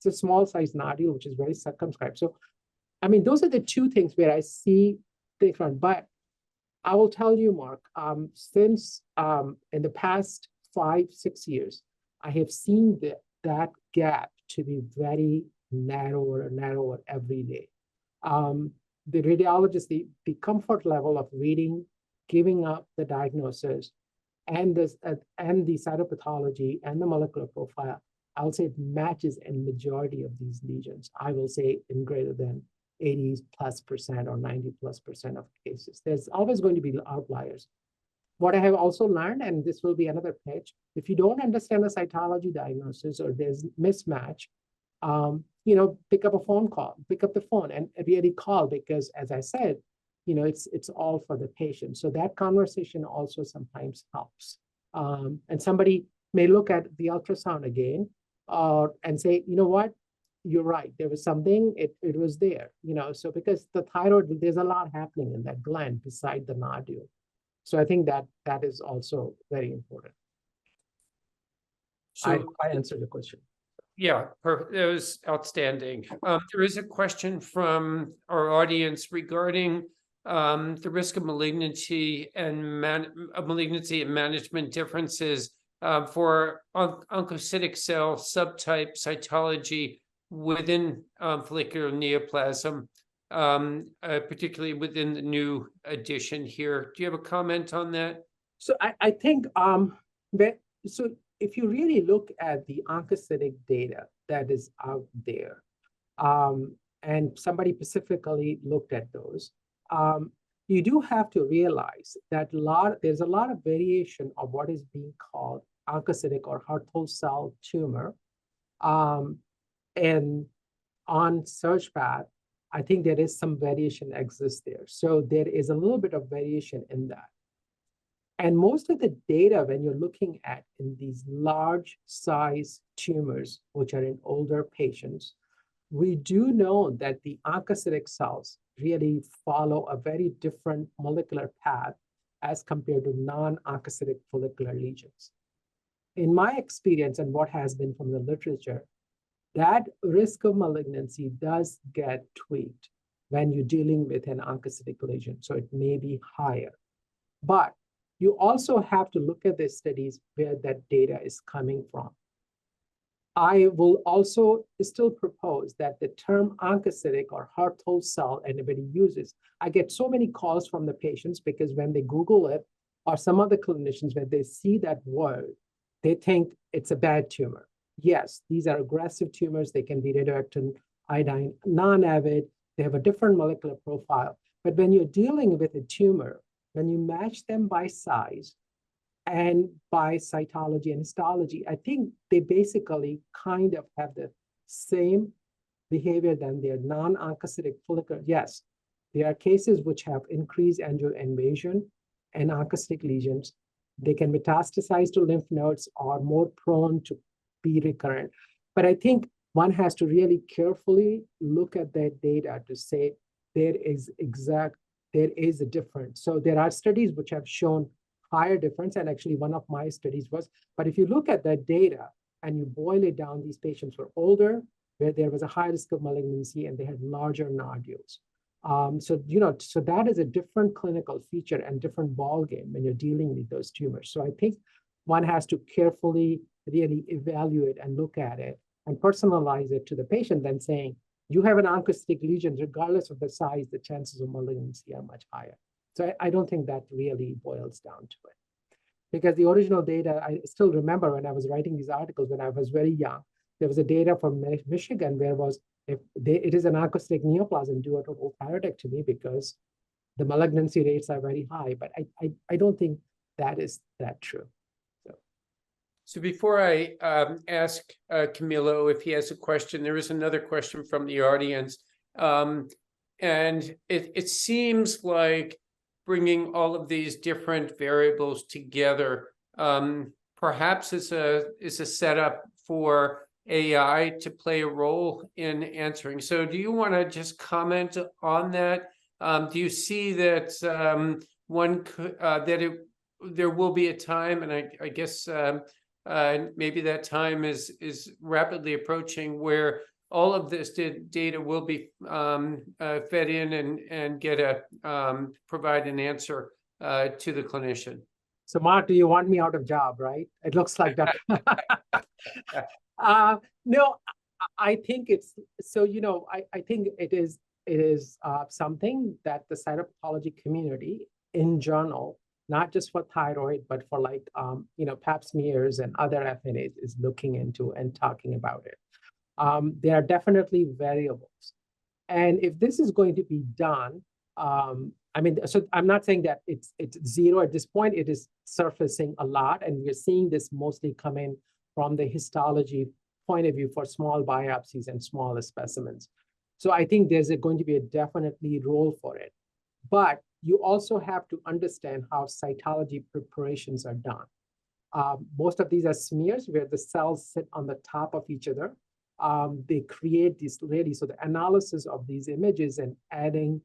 a small size nodule, which is very circumscribed. So, I mean, those are the two things where I see different, but I will tell you, Mark, since in the past 5, 6 years, I have seen that gap to be very narrower and narrower every day. The radiologist, the comfort level of reading, giving up the diagnosis, and the cytopathology and the molecular profile, I will say it matches in majority of these lesions. I will say in greater than 80+% or 90+% of cases. There's always going to be outliers. What I have also learned, and this will be another pitch, if you don't understand the cytology diagnosis or there's mismatch, pick up a phone call, pick up the phone and really call, because as I said, it's all for the patient. So that conversation also sometimes helps. And somebody may look at the ultrasound again and say, you know what, you're right, there was something, it was there, so because the thyroid, there's a lot happening in that gland beside the nodule. So I think that is also very important. So I answered the question. Yeah, perfect. That was outstanding. There is a question from our audience regarding the risk of malignancy and management differences for oncocytic cell subtype cytology within follicular neoplasm, particularly within the new addition here. Do you have a comment on that? So I think so if you really look at the oncocytic data that is out there, and somebody specifically looked at those, you do have to realize that there's a lot of variation of what is being called oncocytic or Hürthle cell tumor. And on SearchPath, I think there is some variation exists there. So there is a little bit of variation in that. And most of the data, when you're looking at in these large size tumors, which are in older patients, we do know that the oncocytic cells really follow a very different molecular path as compared to non-oncocytic follicular lesions. In my experience and what has been from the literature, that risk of malignancy does get tweaked when you're dealing with an oncocytic lesion. So it may be higher. But you also have to look at the studies where that data is coming from. I will also still propose that the term oncocytic or Hürthle cell anybody uses. I get so many calls from the patients because when they Google it, or some of the clinicians, when they see that word, they think it's a bad tumor. Yes, these are aggressive tumors. They can be radioactive, iodine, non-avid. They have a different molecular profile. But when you're dealing with a tumor, when you match them by size and by cytology and histology, I think they basically kind of have the same behavior than their non-oncocytic follicular. Yes, there are cases which have increased angial invasion and oncocytic lesions. They can metastasize to lymph nodes or more prone to be recurrent. But I think one has to really carefully look at that data to say there is a difference. So there are studies which have shown higher difference, and actually one of my studies was, but if you look at that data and you boil it down, these patients were older, where there was a high risk of malignancy and they had larger nodules. So that is a different clinical feature and different ballgame when you're dealing with those tumors. So I think one has to carefully really evaluate and look at it and personalize it to the patient, then saying, you have an oncocytic lesion, regardless of the size, the chances of malignancy are much higher. So I don't think that really boils down to it. Because the original data, I still remember when I was writing these articles when I was very young, there was a data from Michigan where it is an oncocytic neoplasm due to thyroidectomy because the malignancy rates are very high. But I don't think that is that true. So before I ask Camilo if he has a question, there is another question from the audience. And it seems like bringing all of these different variables together perhaps is a setup for AI to play a role in answering. So do you want to just comment on that? Do you see that there will be a time, and I guess maybe that time is rapidly approaching, where all of this data will be fed in and get provide an answer to the clinician. So Mark, do you want me out of job, right? It looks like that. No, I think it's, so, I think it is something that the cytopathology community in general, not just for thyroid, but for like, pap smears and other FNAs is looking into and talking about it. There are definitely variables. And if this is going to be done, so I'm not saying that it's zero at this point. It is surfacing a lot, and we're seeing this mostly coming from the histology point of view for small biopsies and smaller specimens. So I think there's going to be a definitely role for it. But you also have to understand how cytology preparations are done. Most of these are smears where the cells sit on the top of each other. They create this really, so the analysis of these images and adding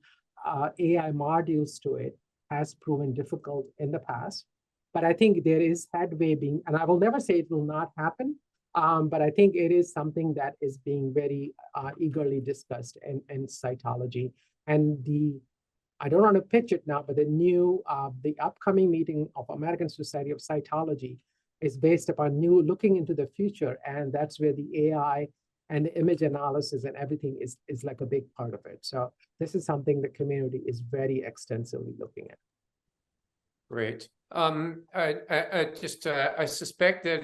AI modules to it has proven difficult in the past. But I think there is headway being, and I will never say it will not happen, but I think it is something that is being very eagerly discussed in cytology. And I don't want to pitch it now, but the upcoming meeting of American Society of Cytology is based upon looking into the future. And that's where the AI and the image analysis and everything is like a big part of it. So this is something the community is very extensively looking at. Great. I suspect that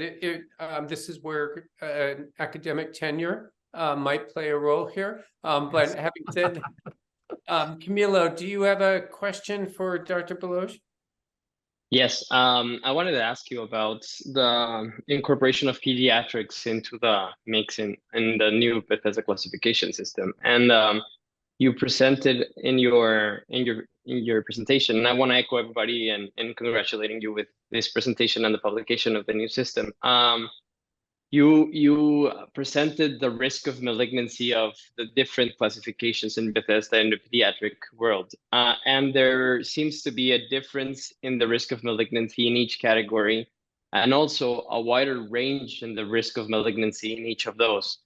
this is where academic tenure might play a role here. But having said, Camilo, do you have a question for Dr. Baloch? Yes, I wanted to ask you about the incorporation of pediatrics into the mix in the new Bethesda classification system. And you presented in your presentation, and I want to echo everybody and congratulating you with this presentation and the publication of the new system. You presented the risk of malignancy of the different classifications in Bethesda in the pediatric world. And there seems to be a difference in the risk of malignancy in each category, and also a wider range in the risk of malignancy in each of those.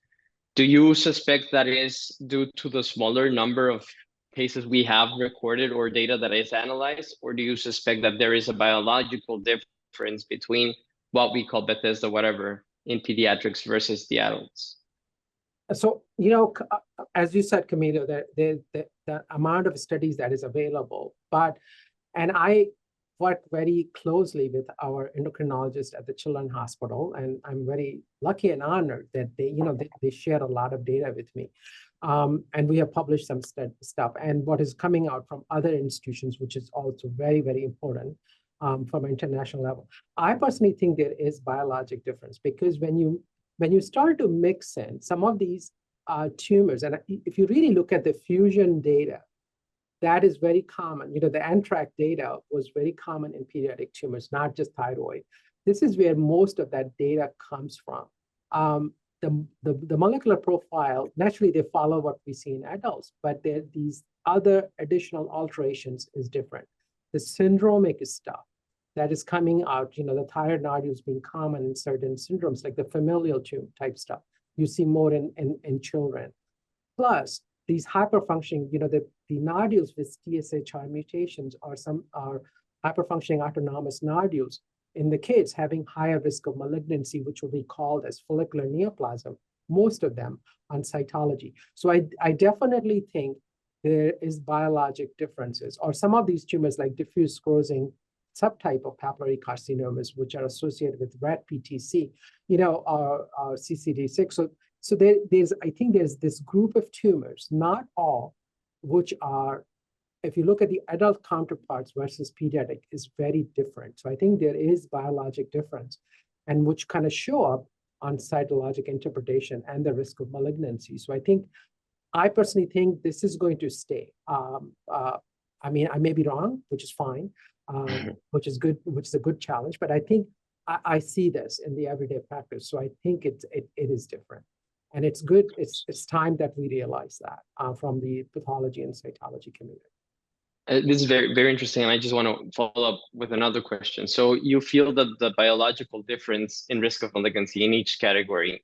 Do you suspect that is due to the smaller number of cases we have recorded or data that is analyzed, or do you suspect that there is a biological difference between what we call Bethesda, whatever, in pediatrics versus the adults? So, as you said, Camilo, the amount of studies that is available, and I work very closely with our endocrinologist at the Children's Hospital, and I'm very lucky and honored that they share a lot of data with me. And we have published some stuff, and what is coming out from other institutions, which is also very, very important. From an international level, I personally think there is biologic difference, because when you start to mix in some of these tumors, and if you really look at the fusion data, that is very common. The NTRK data was very common in pediatric tumors, not just thyroid. This is where most of that data comes from. The molecular profile, naturally they follow what we see in adults, but these other additional alterations is different. The syndromic stuff that is coming out, the thyroid nodules being common in certain syndromes, like the familial tumor type stuff, you see more in children. Plus, these hyperfunctioning, the nodules with TSHR mutations are hyperfunctioning autonomous nodules in the kids having higher risk of malignancy, which will be called as follicular neoplasm, most of them on cytology. So I definitely think there is biologic differences, or some of these tumors like diffuse sclerosing subtype of papillary carcinomas, which are associated with rat PTC, or CCD6. So I think there's this group of tumors, not all, which are, if you look at the adult counterparts versus pediatric, is very different. So I think there is biologic difference, and which kind of show up on cytologic interpretation and the risk of malignancy. So I personally think this is going to stay. I may be wrong, which is fine, which is good, which is a good challenge. But I think I see this in the everyday practice. So I think it is different, and it's good. It's time that we realize that from the pathology and cytology community. This is very, very interesting, and I just want to follow up with another question. So you feel that the biological difference in risk of malignancy in each category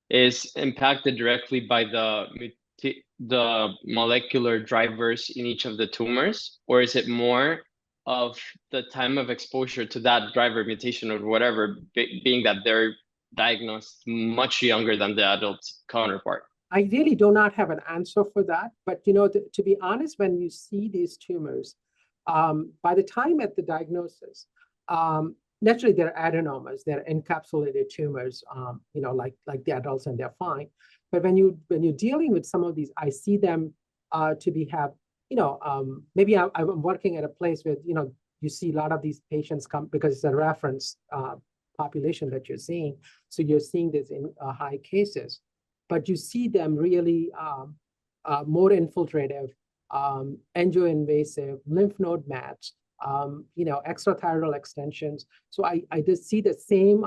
is impacted directly by the molecular drivers in each of the tumors, or is it more of the time of exposure to that driver mutation or whatever, being that they're diagnosed much younger than the adult counterpart? I really do not have an answer for that. But, to be honest, when you see these tumors, by the time at the diagnosis, naturally they're adenomas, they're encapsulated tumors, like the adults, and they're fine. But when you're dealing with some of these, I see them maybe I'm working at a place where, you see a lot of these patients come because it's a reference population that you're seeing. So you're seeing this in high cases. But you see them really more infiltrative, angioinvasive, lymph node mats, extrathyroidal extensions. So I just see the same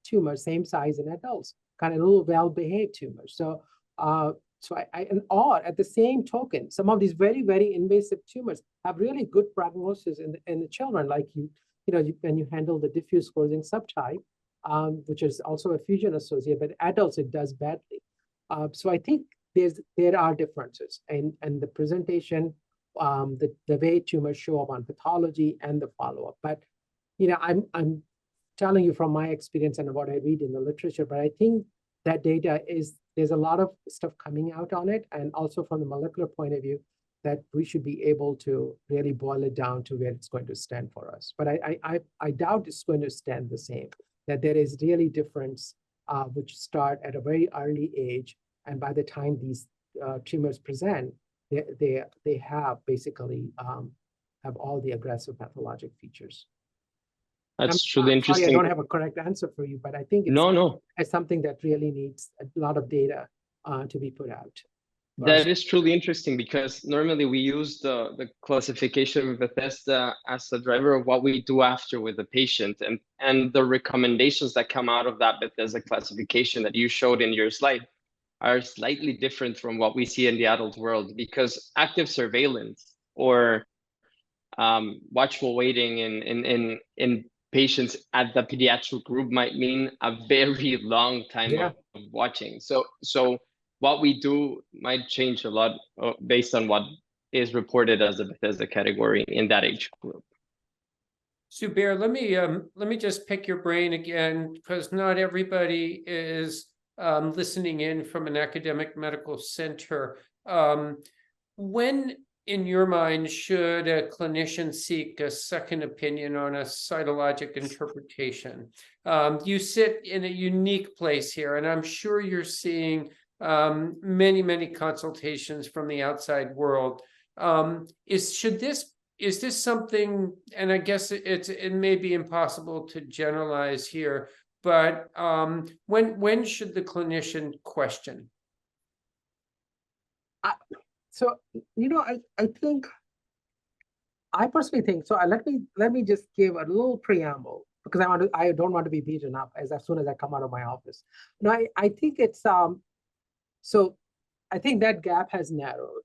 tumor, same size in adults, kind of little well-behaved tumors. So or at the same token, some of these very, very invasive tumors have really good prognosis in the children, like when you handle the diffuse closing subtype, which is also a fusion associated, but adults it does badly. So I think there are differences and the presentation, the way tumors show up on pathology and the follow-up. But I'm telling you from my experience and what I read in the literature, but I think that data there's a lot of stuff coming out on it, and also from the molecular point of view, that we should be able to really boil it down to where it's going to stand for us. But I doubt it's going to stand the same, that there is really difference which start at a very early age, and by the time these tumors present, they have basically have all the aggressive pathologic features. That's truly interesting. Sorry, I don't have a correct answer for you, but I think it's something that really needs a lot of data to be put out. That is truly interesting, because normally we use the classification of Bethesda as a driver of what we do after with the patient, and the recommendations that come out of that Bethesda classification that you showed in your slide are slightly different from what we see in the adult world, because active surveillance or watchful waiting in patients at the pediatric group might mean a very long time of watching. So what we do might change a lot based on what is reported as a Bethesda category in that age group. Zubair, let me just pick your brain again, because not everybody is listening in from an academic medical center. When, in your mind, should a clinician seek a second opinion on a cytologic interpretation? You sit in a unique place here, and I'm sure you're seeing many, many consultations from the outside world. Is this something, and I guess it may be impossible to generalize here, but when should the clinician question? So, I personally think, so let me just give a little preamble, because I don't want to be beaten up as soon as I come out of my office. No, I think it's, so I think that gap has narrowed,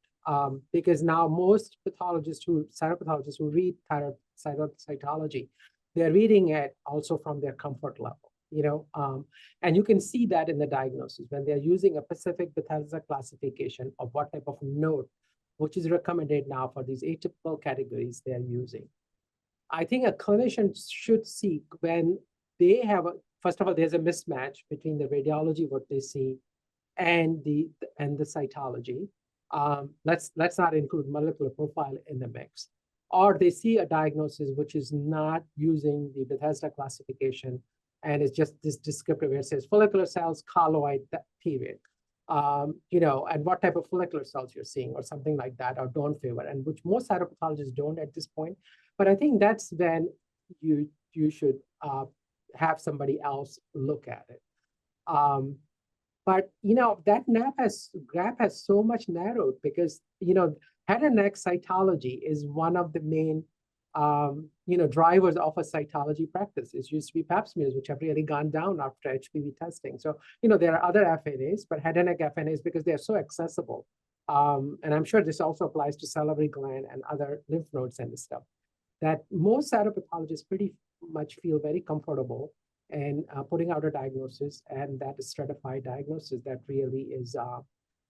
because now most cytopathologists who read thyroid cytology, they're reading it also from their comfort level. And you can see that in the diagnosis when they're using a specific Bethesda classification of what type of node, which is recommended now for these atypical categories they're using. I think a clinician should seek when they have first of all, there's a mismatch between the radiology, what they see, and the cytology. Let's not include molecular profile in the mix. Or they see a diagnosis which is not using the Bethesda classification, and it's just this descriptive where it says follicular cells, colloid, period. And what type of follicular cells you're seeing, or something like that, or don't favor, and which most cytopathologists don't at this point. But I think that's when you should have somebody else look at it. But that gap has so much narrowed, because head and neck cytology is one of the main drivers of a cytology practice. It used to be pap smears, which have really gone down after HPV testing. So, there are other FNAs, but head and neck FNAs, because they're so accessible. And I'm sure this also applies to salivary gland and other lymph nodes and stuff, that most cytopathologists pretty much feel very comfortable in putting out a diagnosis, and that is stratified diagnosis that really is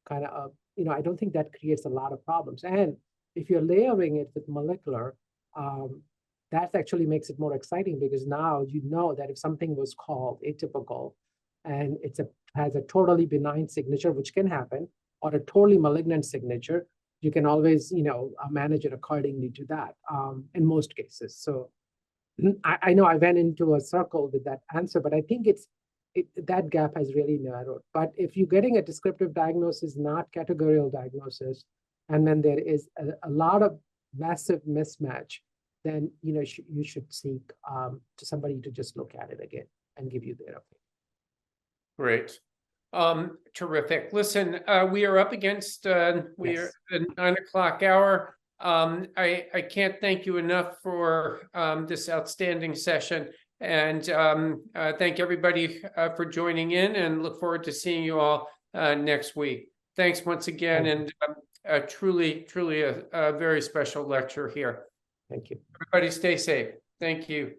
kind of, I don't think that creates a lot of problems. And if you're layering it with molecular, that actually makes it more exciting because now you know that if something was called atypical and has a totally benign signature, which can happen, or a totally malignant signature, you can always, manage it accordingly to that in most cases. So I know I went into a circle with that answer, but I think that gap has really narrowed. But if you're getting a descriptive diagnosis, not categorical diagnosis, and then there is a lot of massive mismatch, then you should seek to somebody to just look at it again and give you their opinion. Great. Terrific. Listen, we are up against we are the 9 o'clock hour. I can't thank you enough for this outstanding session, and thank everybody for joining in, and look forward to seeing you all next week. Thanks once again, and truly a very special lecture here. Thank you. Everybody stay safe. Thank you.